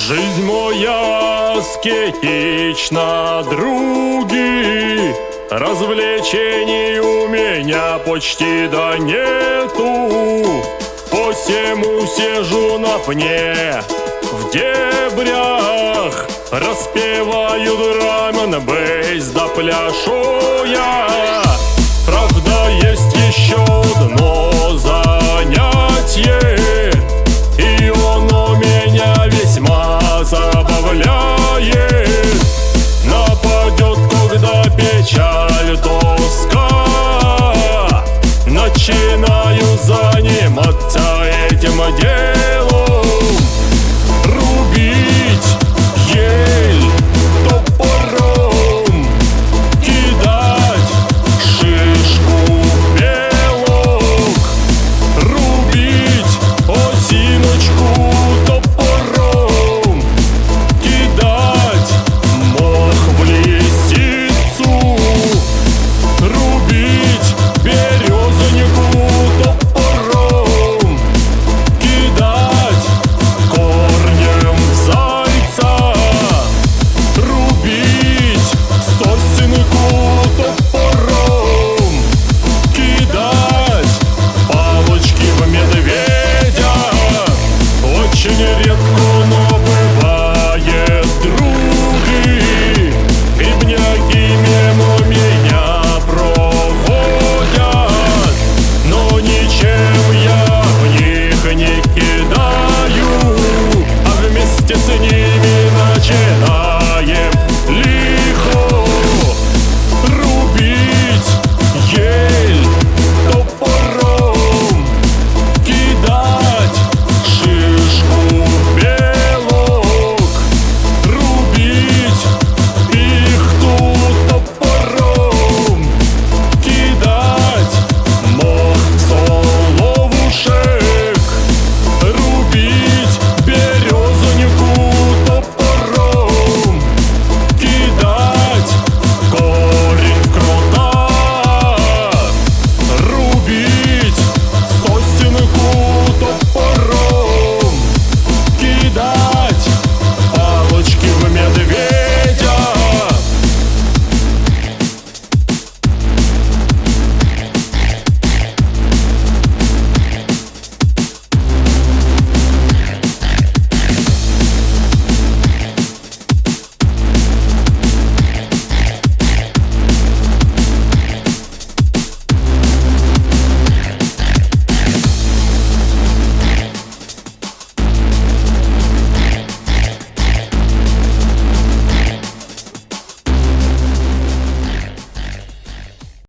Жизнь моя аскетична, други, развлечений у меня почти да нету. Посему сижу на пне в дебрях, распеваю драм-н-бейс да пляшу я. Правда, есть еще одно занятие, и оно меня весьма забавляет. Нападет, когда печаль, тоска, начинаю заниматься этим делом.